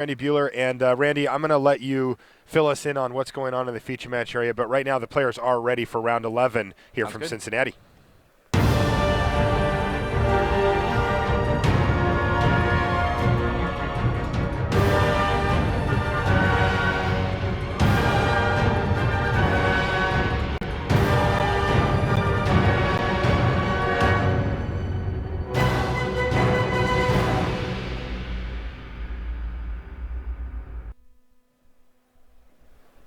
Randy Buehler. And Randy, I'm going to let you fill us in on what's going on in the feature match area. But right now, the players are ready for round 11 here from Cincinnati.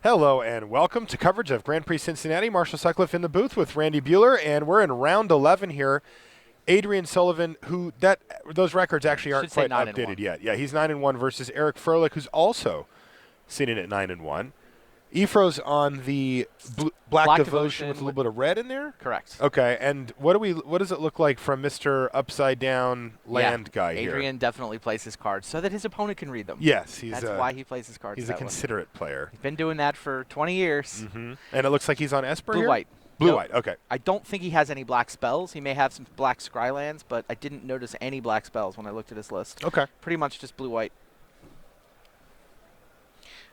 Hello and welcome to coverage of Grand Prix Cincinnati. Marshall Sutcliffe in the booth with Randy Buehler, and we're in round 11 here. Adrian Sullivan, those records actually aren't quite updated yet. Yeah, he's 9-1 versus Eric Froelich, who's also sitting at 9-1. Efro's on the Black Devotion with a little bit of red in there? Correct. Okay, and what does it look like from Mr. Upside Down Land guy here? Adrian definitely plays his cards so that his opponent can read them. Yes. That's why he plays his cards He's a considerate player. He's been doing that for 20 years. Mm-hmm. And it looks like he's on Esper here? Blue-white. Blue-white, okay. I don't think he has any black spells. He may have some black Scrylands, but I didn't notice any black spells when I looked at his list. Okay. Pretty much just blue-white.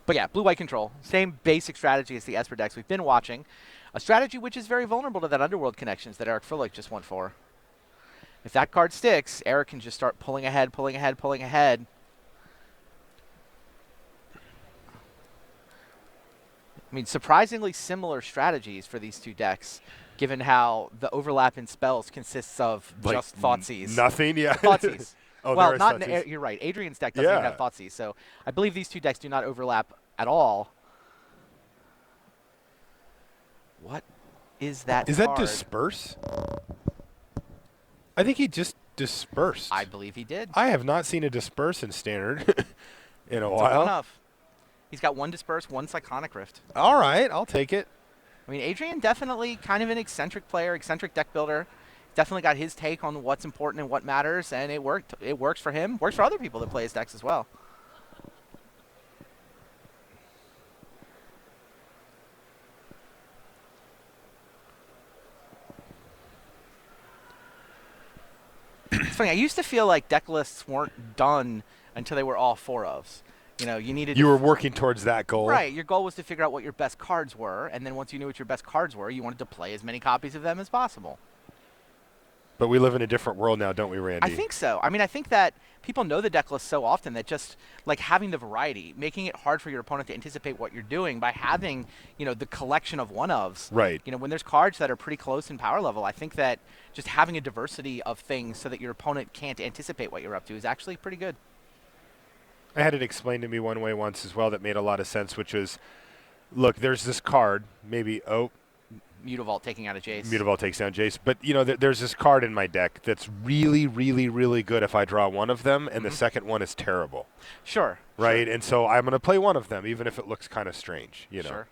But yeah, blue-white control. Same basic strategy as the Esper decks we've been watching. A strategy which is very vulnerable to that Underworld connections that Eric Froelich just went for. If that card sticks, Eric can just start pulling ahead, pulling ahead, pulling ahead. I mean, surprisingly similar strategies for these two decks, given how the overlap in spells consists of like just Thoughtseize. Nothing, yeah. Thoughtseize. Oh, well, you're right. Adrian's deck doesn't even have Yeah. Thoughtseize, so I believe these two decks do not overlap at all. What is that Is card? that Disperse? I think he just dispersed. I believe he did. I have not seen a Disperse in Standard in a It's while. enough. He's got one Disperse, one Cyclonic Rift. All right, I'll take it. I mean, Adrian definitely kind of an eccentric player, eccentric deck builder. Definitely got his take on what's important and what matters, and it worked. It works for him. Works for other people that play his decks as well. It's funny. I used to feel like deck lists weren't done until they were all four ofs. You know, You were working towards that goal. Right. Your goal was to figure out what your best cards were, and then once you knew what your best cards were, you wanted to play as many copies of them as possible. But we live in a different world now, don't we, Randy? I think so. I mean, I think that people know the deck list so often that just like having the variety, making it hard for your opponent to anticipate what you're doing by having, the collection of one-ofs. Right. When there's cards that are pretty close in power level, I think that just having a diversity of things so that your opponent can't anticipate what you're up to is actually pretty good. I had it explained to me one way once as well that made a lot of sense, which was, look, there's this card, maybe, Mutavault taking out a Jace. Mutavault takes down Jace. But, there's this card in my deck that's really, really, really good if I draw one of them, and the second one is terrible. Sure. Right? Sure. And so I'm going to play one of them, even if it looks kind of strange, Sure.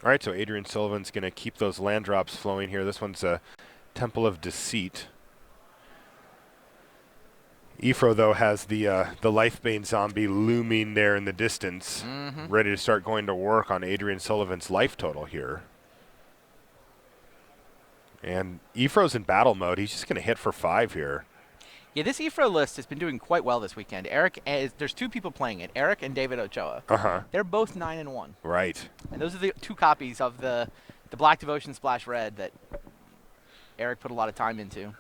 All right, so Adrian Sullivan's going to keep those land drops flowing here. This one's a Temple of Deceit. Efro, though, has the Lifebane zombie looming there in the distance, ready to start going to work on Adrian Sullivan's life total here. And Efro's in battle mode. He's just going to hit for 5 here. Yeah, this Efro list has been doing quite well this weekend. There's two people playing it, Eric and David Ochoa. They're both 9-1. Right. And those are the two copies of the Black Devotion Splash Red that Eric put a lot of time into.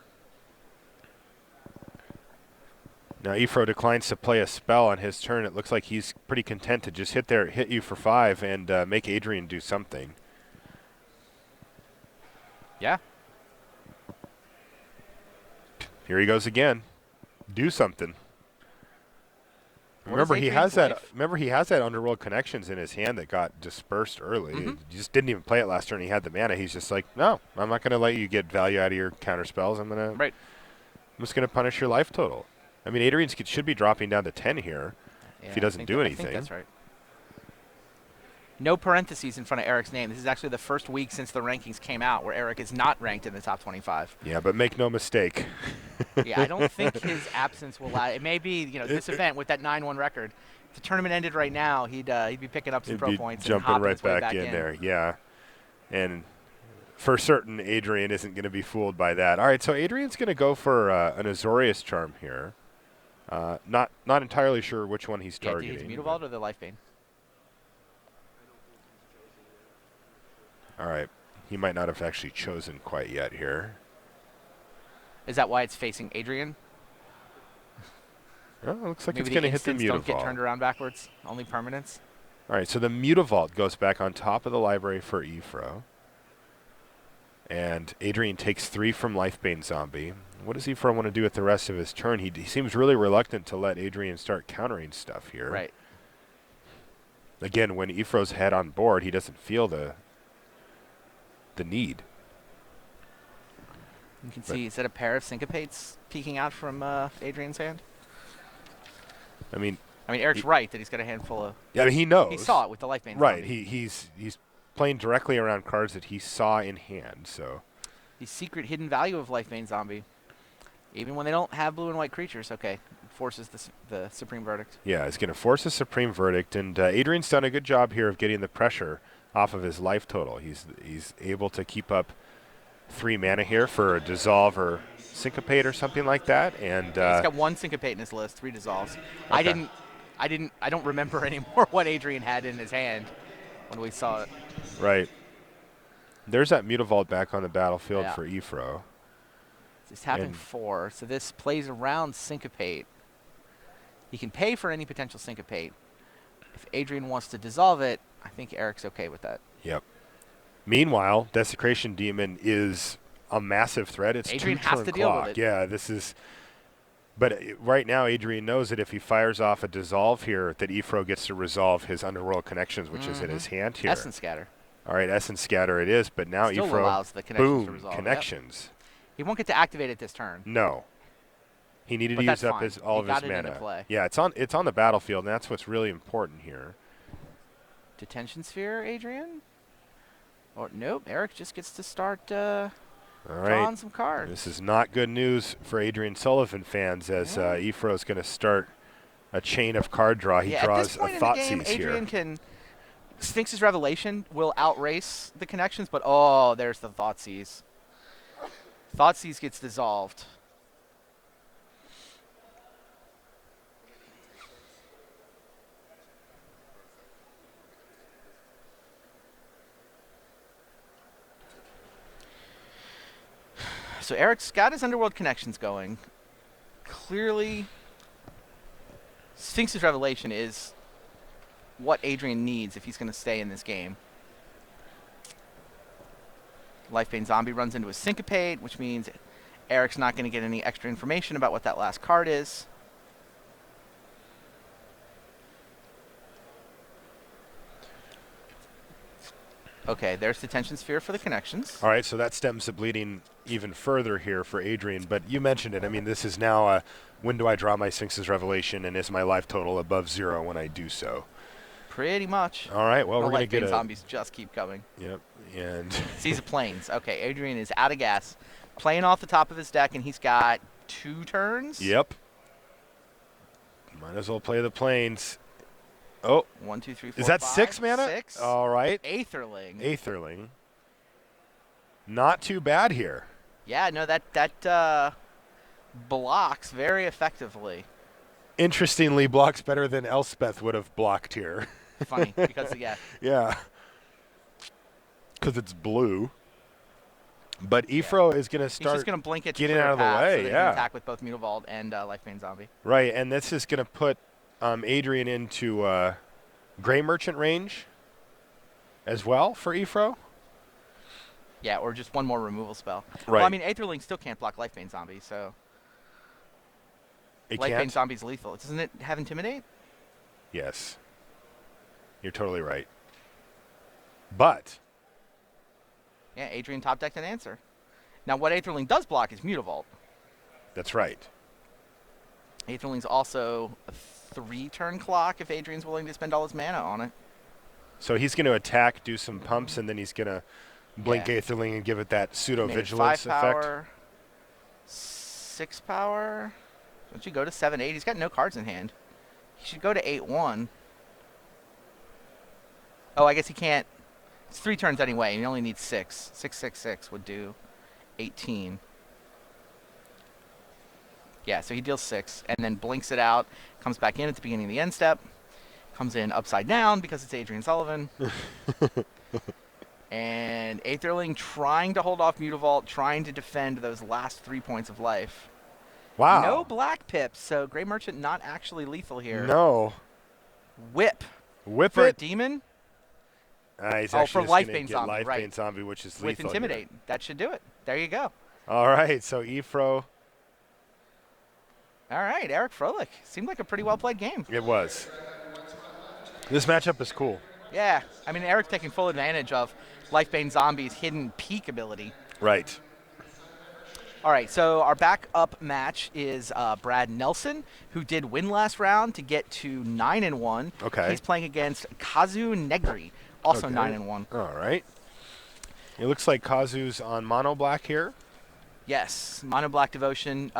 Now Efro declines to play a spell on his turn. It looks like he's pretty content to just hit you for 5 and make Adrian do something. Yeah. Here he goes again. Do something. Remember he has that Underworld Connections in his hand that got dispersed early. He just didn't even play it last turn. He had the mana. He's just like, no, I'm not going to let you get value out of your counter spells. I'm just going to punish your life total. I mean, Adrian should be dropping down to 10 here if he doesn't do anything. I think that's right. No parentheses in front of Eric's name. This is actually the first week since the rankings came out where Eric is not ranked in the top 25. Yeah, but make no mistake. Yeah, I don't think his absence will allow. It may be, this event with that 9-1 record. If the tournament ended right now, he'd be picking up some pro points. Jumping and right back in there. Yeah, and for certain Adrian isn't going to be fooled by that. All right, so Adrian's going to go for an Azorius Charm here. Not entirely sure which one he's targeting. Did he Mutavault or the Life Bane? All right. He might not have actually chosen quite yet here. Is that why it's facing Adrian? Oh, looks like Maybe it's going to hit the instants don't get Mutavault. turned around backwards. Only permanents. All right, so the Mutavault goes back on top of the library for Ifro. And Adrian takes 3 from Lifebane Zombie. What does Ifro want to do with the rest of his turn? He seems really reluctant to let Adrian start countering stuff here. Right. Again, when Ifro's head on board, he doesn't feel the need. You can see, is that a pair of Syncopates peeking out from Adrian's hand? I mean, Eric's right that he's got a handful of... Yeah, I mean, he knows. He saw it with the Lifebane Right. Zombie. He's playing directly around cards that he saw in hand, so... The secret hidden value of Lifebane Zombie. Even when they don't have blue and white creatures, okay, forces the Supreme Verdict. Yeah, it's going to force a Supreme Verdict, and Adrian's done a good job here of getting the pressure off of his life total. He's able to keep up 3 mana here for a Dissolve or Syncopate or something like that, and He's got 1 Syncopate in his list, 3 Dissolves. Okay. I don't remember anymore what Adrian had in his hand when we saw it. Right. There's that Mutavault back on the battlefield Yeah. for Ifro. He's tapping And 4, so this plays around Syncopate. He can pay for any potential Syncopate. If Adrian wants to dissolve it, I think Eric's okay with that. Yep. Meanwhile, Desecration Demon is a massive threat. It's Adrian 2-turn has to deal with clock. it. Yeah, this is... But right now, Adrian knows that if he fires off a Dissolve here, that Ifro gets to resolve his Underworld Connections, which is in his hand here. Essence Scatter. All right, Essence Scatter it is, but now Still Ifro... allows the connections to boom, resolve. connections. Yep. He won't get to activate it this turn. No. He needed But to that's use up fine. all He of got his it into mana. play. Yeah, it's on the battlefield, and that's what's really important here. Detention Sphere, Adrian? Or nope, Eric just gets to start All right. drawing some cards. This is not good news for Adrian Sullivan fans, as Ifro's going to start a chain of card draw. He At draws this point a in the game, Thoughtseize Adrian here. can... Sphinx's Revelation will outrace the connections, but oh, there's the Thoughtseize. Thoughtseize gets dissolved. So Eric's got his Underworld connections going. Clearly, Sphinx's Revelation is what Adrian needs if he's going to stay in this game. Lifebane Zombie runs into a Syncopate, which means Eric's not going to get any extra information about what that last card is. Okay, there's Detention Sphere for the connections. All right, so that stems the bleeding even further here for Adrian. But you mentioned it. I mean, this is now when do I draw my Sphinx's Revelation, and is my life total above 0 when I do so? Pretty much. All right, well, The we're going to get Lifebane a... Zombies just keep coming. Yep, and... Seas of Plains. Okay, Adrian is out of gas. Playing off the top of his deck, and he's got 2 turns? Yep. Might as well play the Plains. Oh. 1, 2, 3, 4, Is that 5, 6 mana? 6. All right. Aetherling. Aetherling. Not too bad here. Yeah, no, that blocks very effectively. Interestingly, blocks better than Elspeth would have blocked here. Funny, because, yeah. Yeah. Because it's blue. But Ifro is going to start He's just going to blink it to getting clear out of the path way, so that he yeah. can attack with both Mutavault and Lifebane Zombie. Right, and this is going to put Adrian into Gray Merchant range as well for Ifro. Yeah, or just one more removal spell. Right. Well, I mean, Aetherling still can't block Lifebane Zombie, so... It Lifebane can't? Zombie's lethal. Doesn't it have Intimidate? Yes. You're totally right. But... Yeah, Adrian top decked an answer. Now, what Aetherling does block is Mutavault. That's right. Aetherling's also a 3-turn clock if Adrian's willing to spend all his mana on it. So he's going to attack, do some pumps, and then he's going to blink Yeah. Aetherling and give it that Made it pseudo-vigilance 5 effect. power, 6 power. Don't you go to 7-8? He's got no cards in hand. He should go to 8-1. Oh, I guess he can't It's 3 turns anyway, and you only need 6. 6, 6, 6 would do 18. Yeah, so he deals 6, and then blinks it out, comes back in at the beginning of the end step, comes in upside down because it's Adrian Sullivan. And Aetherling trying to hold off Mutavault, trying to defend those last 3 points of life. Wow. No black pips, so Grey Merchant not actually lethal here. No. Whip. Whip for it. a demon? He's Oh, actually for just Lifebane get Zombie, Lifebane right. Zombie, which is With lethal. Intimidate. Here. That should do it. There you go. All right, so Efro. All right, Eric Froelich. Seemed like a pretty well-played game. It was. This matchup is cool. Yeah. I mean, Eric's taking full advantage of Lifebane Zombie's hidden peak ability. Right. All right, so our backup match is Brad Nelson, who did win last round to get to 9-1. Okay. He's playing against Kazoo Negri, also Okay. 9-1. All right. It looks like Kazoo's on mono black here. Yes, mono black devotion,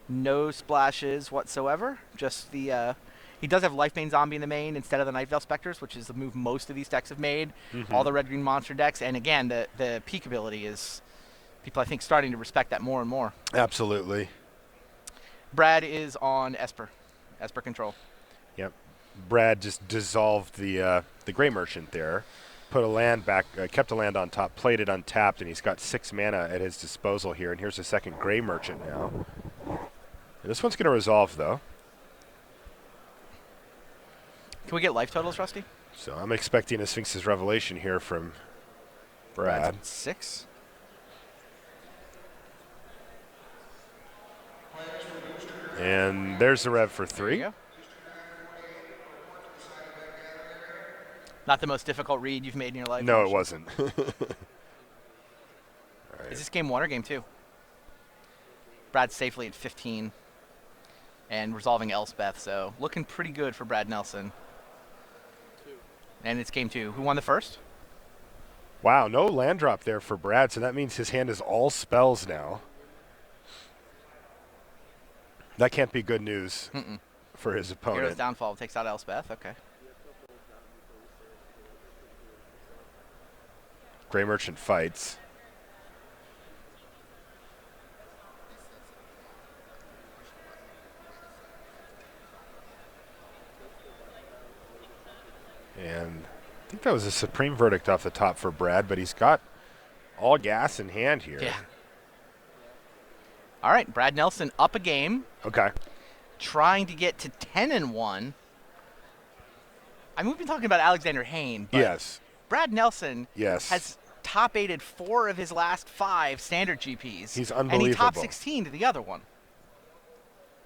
no splashes whatsoever. Just the he does have Lifebane Zombie in the main instead of the Night Veil Specters, which is the move most of these decks have made. All the red green monster decks, and again, the peak ability is people I think starting to respect that more and more. Absolutely. Brad is on Esper control. Yep. Brad just dissolved the Grey Merchant there. Put a land back, kept a land on top, played it untapped, and he's got 6 mana at his disposal here. And here's the second Grey Merchant now. And this one's going to resolve, though. Can we get life totals, Rusty? So I'm expecting a Sphinx's Revelation here from Brad. 6. And there's the rev for 3. There you go. Not the most difficult read you've made in your life. No, it wasn't. Is this game 1 or game 2? Brad's safely at 15 and resolving Elspeth, so looking pretty good for Brad Nelson. 2. And it's game 2. Who won the first? Wow, no land drop there for Brad, so that means his hand is all spells now. That can't be good news for his opponent. Hero's Downfall takes out Elspeth. Okay. Grey Merchant fights. And I think that was a supreme verdict off the top for Brad, but he's got all gas in hand here. Yeah. All right, Brad Nelson up a game, Okay. trying to get to 10-1. I mean, we've been talking about Alexander Hayne, but Yes. Brad Nelson Yes. has top-8'd 4 of his last 5 standard GPs. He's And he top unbelievable. 16 to the other one.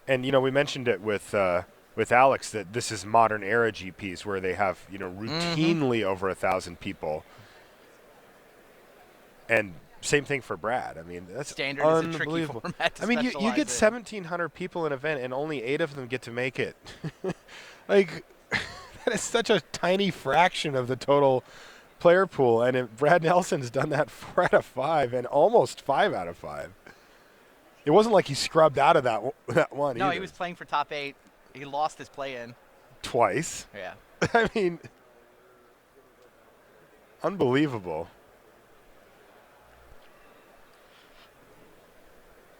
And, you know, we mentioned it with Alex that this is modern era GPs where they have, you know, routinely over 1,000 people. And same thing for Brad. I mean, that's Standard is a tricky unbelievable. format to I mean, you specialize get in. 1,700 people in an event and only 8 of them get to make it. Like, that is such a tiny fraction of the total player pool. And Brad Nelson's done that 4 out of 5 and almost 5 out of 5. It wasn't like he scrubbed out of that one No, either. he was playing for top 8. He lost his play-in. Twice. Yeah. I mean, unbelievable.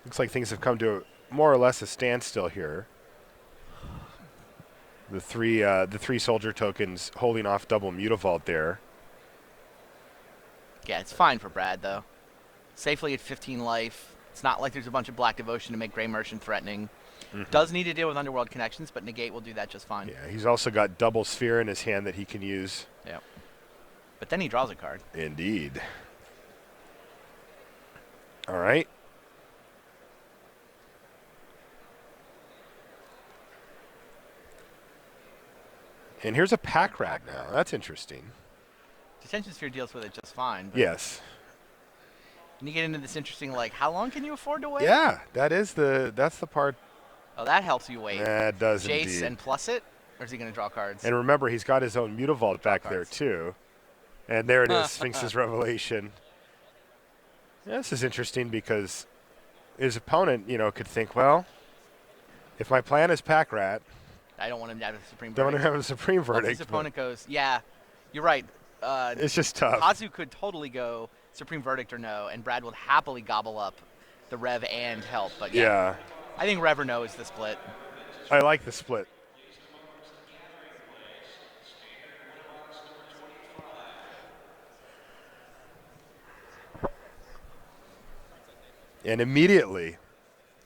Looks like things have come to more or less a standstill here. The three soldier tokens holding off double Mutavault there. Yeah, it's fine for Brad, though. Safely at 15 life. It's not like there's a bunch of Black Devotion to make Grey Merchant threatening. Does need to deal with Underworld connections, but Negate will do that just fine. Yeah, he's also got double Sphere in his hand that he can use. Yeah. But then he draws a card. Indeed. All right. And here's a pack rat now. That's interesting. Detention Sphere deals with it just fine. But Yes. And you get into this interesting, like, how long can you afford to wait? Yeah, that's the part. Oh, that helps you wait. That does Jace indeed. and plus it? Or is he going to draw cards? And remember, he's got his own Mutavault back there, cards. too. And there it is, Sphinx's Revelation. Yeah, this is interesting because his opponent, you know, could think, well, if my plan is pack rat, I don't want him to have a Supreme don't want Verdict. to have a supreme Well, if verdict. his opponent goes, yeah, you're right. It's just tough. Kazoo could totally go Supreme Verdict or no, and Brad would happily gobble up the Rev and help. But yeah. I think Rev or no is the split. I like the split. And immediately,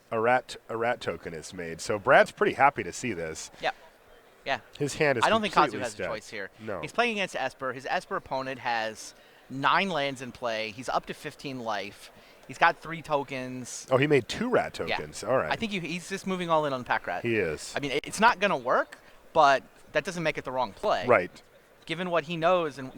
a rat token is made. So Brad's pretty happy to see this. Yep. Yeah. His hand is I don't think completely Kazoo has stacked. a choice here. No. He's playing against Esper. His Esper opponent has 9 lands in play. He's up to 15 life. He's got 3 tokens. Oh, he made 2 rat tokens. Yeah. All right. I think he's just moving all in on Pack Rat. He is. I mean, it's not going to work, but that doesn't make it the wrong play. Right. Given what he knows and,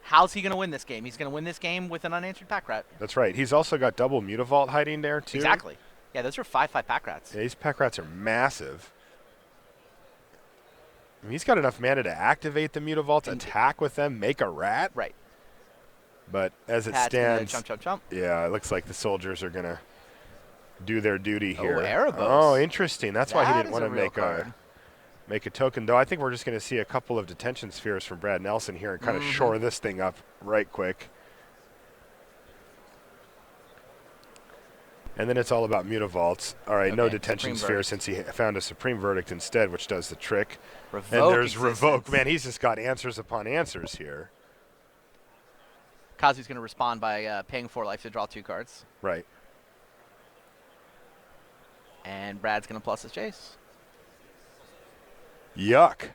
how's he going to win this game? He's going to win this game with an unanswered Pack Rat. That's right. He's also got double Mutavault hiding there, too. Exactly. Yeah, those are 5/5 Pack Rats. Yeah, these Pack Rats are massive. I mean, he's got enough mana to activate the Mutavaults, attack with them, make a rat. Right. But as it Pat's stands, jump. yeah, it looks like the soldiers are going to do their duty here. Erebos. Oh, interesting. That's why he didn't want to make a token, though. I think we're just going to see a couple of detention spheres from Brad Nelson here and kind of shore this thing up right quick. And then it's all about Mutavaults. All right, no detention sphere since he found a Supreme Verdict instead, which does the trick. Revoke and there's existence. Revoke. Man, he's just got answers upon answers here. Kazoo's going to respond by paying 4 life to draw 2 cards. Right. And Brad's going to plus his chase. Yuck.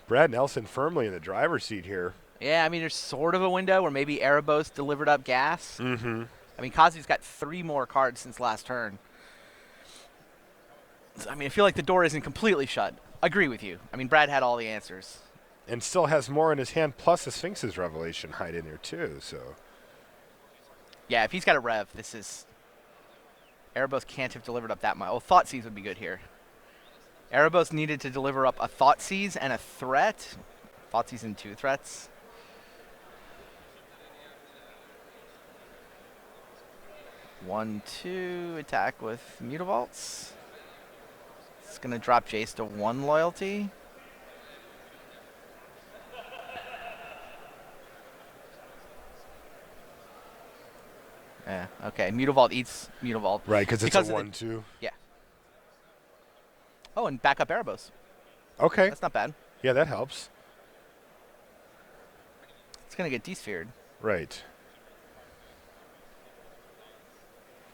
Brad Nelson firmly in the driver's seat here. Yeah, I mean, there's sort of a window where maybe Erebos delivered up gas. Mm-hmm. I mean, Kazoo's got 3 more cards since last turn. So, I mean, I feel like the door isn't completely shut. Agree with you. I mean, Brad had all the answers. And still has more in his hand, plus the Sphinx's Revelation hide in there, too. So, yeah, if he's got a Rev, this is... Erebos can't have delivered up that much. Oh, Thoughtseize would be good here. Erebos needed to deliver up a Thoughtseize and a threat. Thoughtseize and 2 threats. 1/2 attack with Mutavaults. It's going to drop Jace to 1 loyalty. Yeah, okay. Mutavault eats Mutavault. right, because it's a 1/2. Yeah. Oh, and back up Erebos. Okay. That's not bad. Yeah, that helps. It's going to get desphered. Right.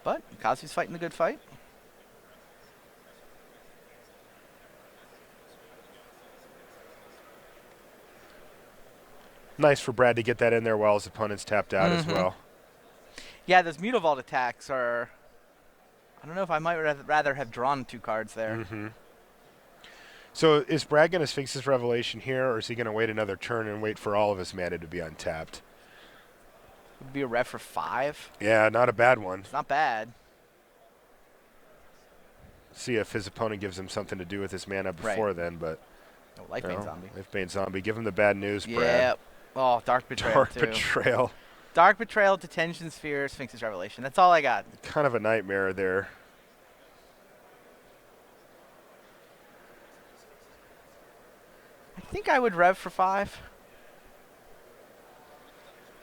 But Kazoo's fighting the good fight. Nice for Brad to get that in there while his opponent's tapped out as well. Yeah, those Mutavault attacks are... I don't know if I might rather have drawn 2 cards there. Mm-hmm. So is Brad going to Sphinx's Revelation here, or is he going to wait another turn and wait for all of his mana to be untapped? Would be a Rev for 5. Yeah, not a bad one. It's not bad. See if his opponent gives him something to do with his mana before then, but... Oh, Lifebane Zombie. Lifebane Zombie. Give him the bad news, Brad. Yeah. Oh, Dark Betrayal, Dark too. Betrayal. Dark Betrayal, Detention Sphere, Sphinx's Revelation. That's all I got. Kind of a nightmare there. I think I would Rev for 5.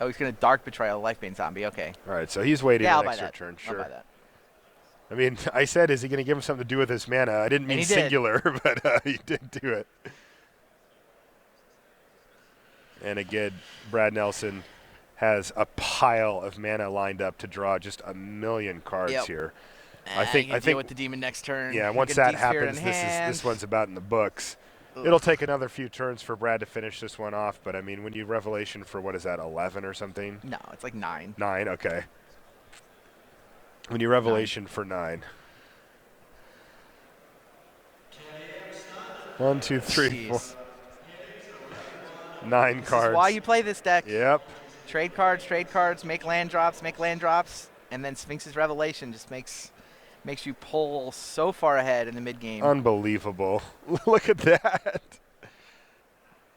Oh, he's going to Dark Betrayal, Lifebane Zombie. Okay. All right, so he's waiting an extra turn. I'll Sure. buy that. I mean, I said, is he going to give him something to do with his mana? I didn't mean singular, but he did do it. And again, Brad Nelson has a pile of mana lined up to draw just a million cards here. I think deal with the demon next turn. Yeah, once that happens, this one's about in the books. Ugh. It'll take another few turns for Brad to finish this one off, but I mean, when you Revelation for, what is that, 11 or something? No, it's like 9. 9, okay. When you Revelation for 9. 1, 2, 3, 4. 9 cards. This is why you play this deck. Yep. Trade cards, make land drops, and then Sphinx's Revelation just makes you pull so far ahead in the mid game. Unbelievable. Look at that.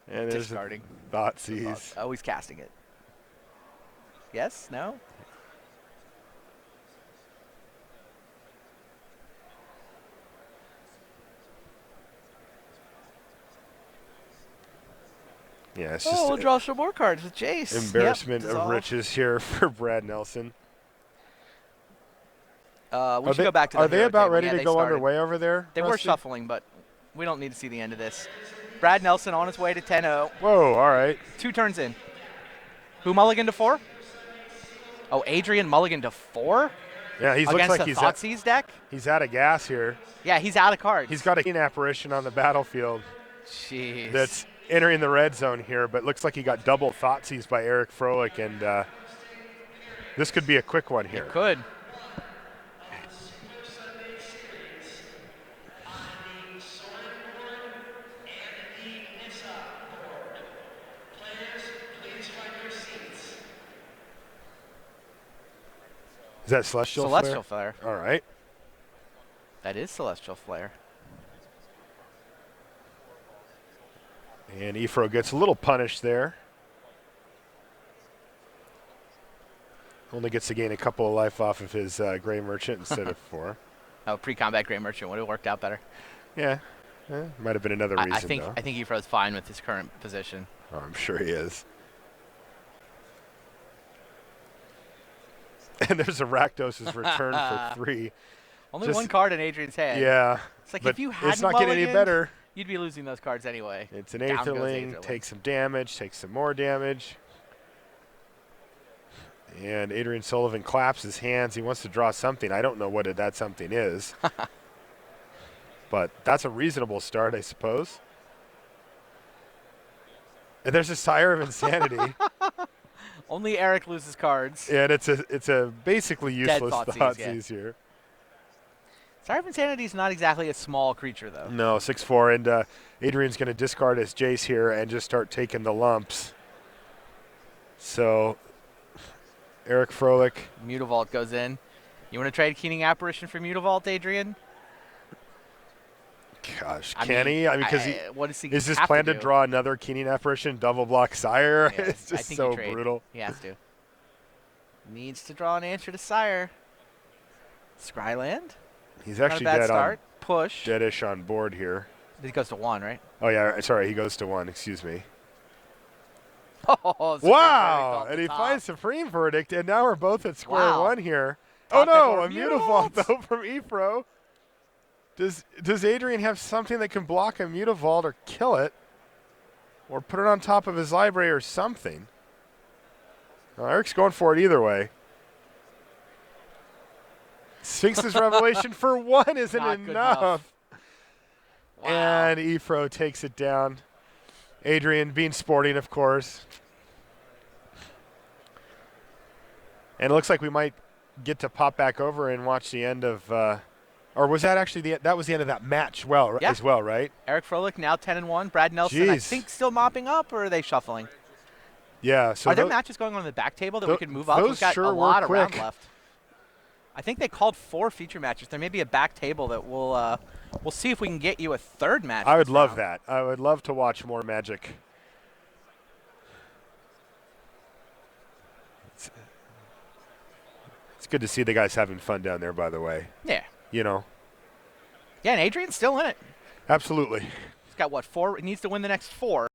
And there's discarding. Thoughtseize. Oh, he's casting it. Yes? No? Yeah, it's Oh, just we'll draw some more cards with Jace. embarrassment Yep, of riches here for Brad Nelson. We should go back to the Are they hero about table. ready Yeah, to they go started. underway over there? They were Rusty? shuffling, but we don't need to see the end of this. Brad Nelson on his way to 10-0. Whoa, all right. 2 turns in. Who mulliganed to 4? Oh, Adrian mulliganed to 4? Yeah, he looks Against like the Thoughtseize deck? he's out of gas here. Yeah, he's out of cards. He's got a keen apparition on the battlefield Jeez. that's entering the red zone here, but looks like he got double Thoughtseize by Eric Froelich, and this could be a quick one here. It could. Is that Celestial Flare? All right. That is Celestial Flare. And Efro gets a little punished there. Only gets to gain a couple of life off of his Gray Merchant instead of 4. Oh, pre-combat Gray Merchant would have worked out better. Yeah. Might have been another reason, I think though. Efro's fine with his current position. Oh, I'm sure he is. And there's a Rakdos's return for 3. Only one card in Adrian's hand. Yeah. It's like but if you hadn't it's not getting any better. You'd be losing those cards anyway. It's an Aetherling, takes some damage, takes some more damage. And Adrian Sullivan claps his hands. He wants to draw something. I don't know what that something is. But that's a reasonable start, I suppose. And there's a Sire of Insanity. Only Eric loses cards. And it's a basically useless Thoughtseize yeah. here. Sire of Insanity is not exactly a small creature, though. No, 6/4, and Adrian's going to discard his Jace here and just start taking the lumps. So, Eric Froelich. Mutavault goes in. You want to trade Keening Apparition for Mutavault, Adrian? Gosh, can he? I mean, because what is he? Is his plan to draw another Keening Apparition, double block Sire? Yeah, it's just so brutal. He has to. Needs to draw an answer to Sire. Scryland? He's actually dead on. Push. Deadish on board here. He goes to 1, right? Oh, yeah. Sorry, he goes to 1. Excuse me. Oh, wow. And he finds Supreme Verdict, and now we're both at square 1 here. Top oh, no. A Mutavault, though, from Efro. Does Adrian have something that can block a Mutavault or kill it? Or put it on top of his library or something? Eric's going for it either way. Sphinx's Revelation for 1 isn't enough. Wow. And Efro takes it down. Adrian being sporting, of course. And it looks like we might get to pop back over and watch the end of or was that actually that was the end of that match as well, right? Eric Froelich now 10-1. Brad Nelson, I think, still mopping up, or are they shuffling? Yeah. So are there matches going on the back table that we can move up? Those We've got sure a lot of quick. round left. I think they called 4 feature matches. There may be a back table that we'll see if we can get you a 3rd match. I would love that. I would love to watch more Magic. It's good to see the guys having fun down there, by the way. Yeah. You know. Yeah, and Adrian's still in it. Absolutely. He's got, 4? He needs to win the next 4.